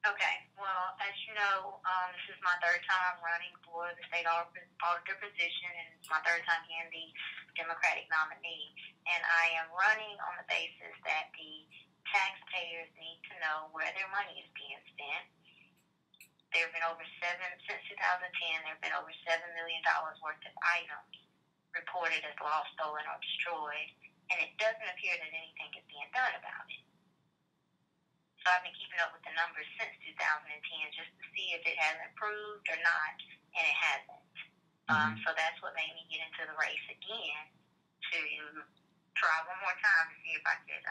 Okay. Well, as you know, this is my third time running for the state auditor position, and it's my third time being the Democratic nominee. And I am running on the basis that the taxpayers need to know where their money is being spent. There have been since 2010, there have been over $7 million worth of items reported as lost, stolen, or destroyed, and it doesn't appear that anything is being done about it. So I've been keeping up with the numbers since 2010 just to see if it has improved or not, and it hasn't. So that's what made me get into the race again to try one more time to see if I could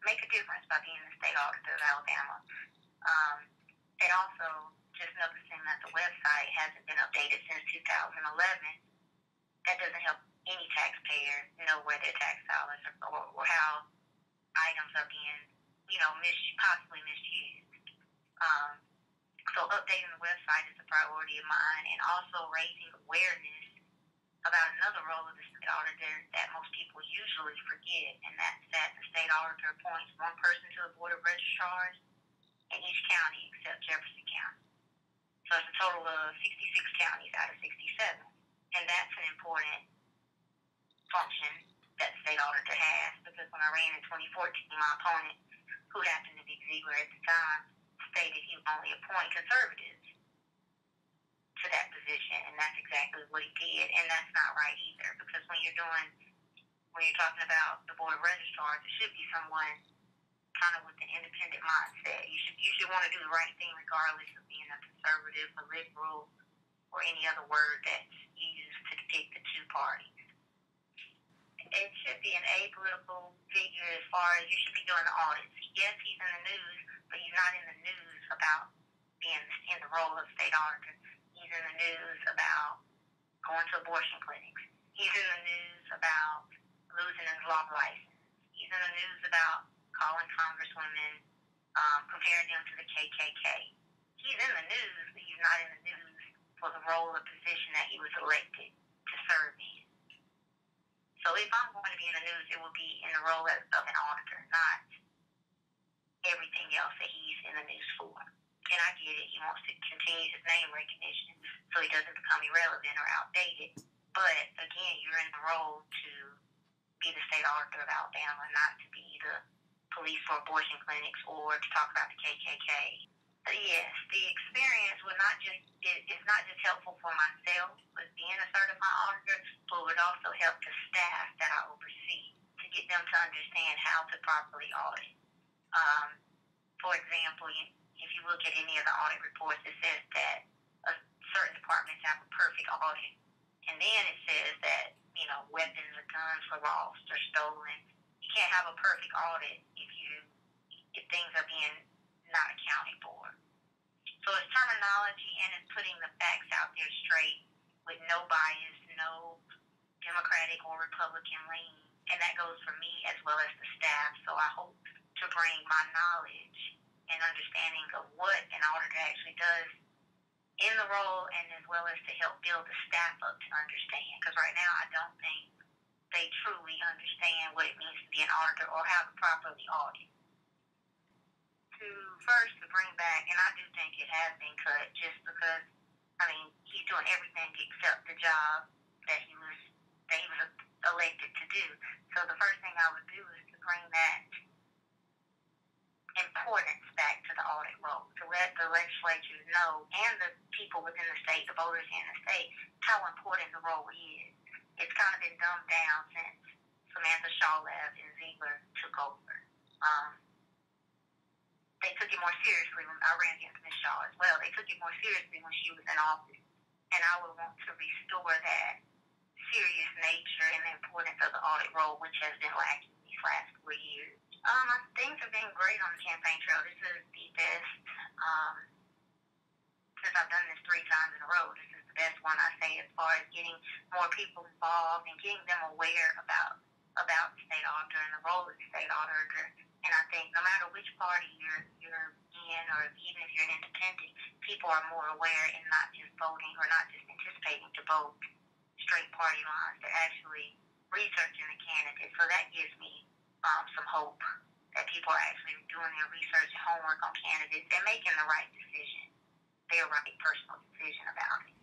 make a difference by being the state auditor of Alabama. And also, just noticing that the website hasn't been updated since 2011, that doesn't help any taxpayer know where their tax dollars are or how items are being, possibly misused. So updating the website is a priority of mine, and also raising awareness about another role of the state auditor that most people usually forget, and that's that the state auditor appoints one person to the board of registrars in each county except Jefferson County. So it's a total of 66 counties out of 67, and that's an important function that the state auditor has, because when I ran in 2014, my opponent, who happened to be Ziegler at the time, stated he would only appoint conservatives to that position, and that's exactly what he did, and that's not right either, because when you're talking about the board of registrars, it should be someone kind of with an independent mindset. You should want to do the right thing regardless of being a conservative, a liberal, or any other word that's used to depict the two parties. It should be an apolitical figure as far as you should be doing the audits. Yes, he's in the news, but he's not in the news about being in the role of state auditor. He's in the news about going to abortion clinics. He's in the news about losing his law license. He's in the news about calling congresswomen, comparing them to the KKK. He's in the news, but he's not in the news for the role or position that he was elected to serve in. So if I'm going to be in the news, it will be in the role of an auditor, not everything else that he's in the news for. And I get it. He wants to continue his name recognition so he doesn't become irrelevant or outdated. But, again, you're in the role to be the state auditor of Alabama, not to be the police for abortion clinics or to talk about the KKK. But yes, the experience is not just helpful for myself with being a certified auditor, but would also help the staff that I oversee to get them to understand how to properly audit. For example, if you look at any of the audit reports, it says that certain departments have a perfect audit, and then it says that weapons or guns were lost or stolen. You can't have a perfect audit if things are being not accounted for. So it's terminology, and it's putting the facts out there straight with no bias, no Democratic or Republican lean, and that goes for me as well as the staff. So I hope to bring my knowledge and understanding of what an auditor actually does in the role, and as well as to help build the staff up to understand, because right now I don't think they truly understand what it means to be an auditor or how to properly audit. To bring back, and I do think it has been cut just because, he's doing everything except the job that he was elected to do. So the first thing I would do is to bring that importance back to the audit role, to let the legislatures know and the people within the state, the voters in the state, how important the role is. It's kind of been dumbed down since Samantha Shawlab and Ziegler took over. They took it more seriously when I ran against Ms. Shaw as well. They took it more seriously when she was in office. And I would want to restore that serious nature and the importance of the audit role, which has been lacking these last 4 years. Things have been great on the campaign trail. This is the best, since I've done this 3 times in a row, this is the best one I say as far as getting more people involved and getting them aware about the state auditor and the role of the state auditor. And I think no matter which party you're in, or even if you're an independent, people are more aware and not just voting or not just anticipating to vote straight party lines. They're actually researching the candidate. So that gives me some hope that people are actually doing their research and homework on candidates and making the right decision, their right personal decision about it.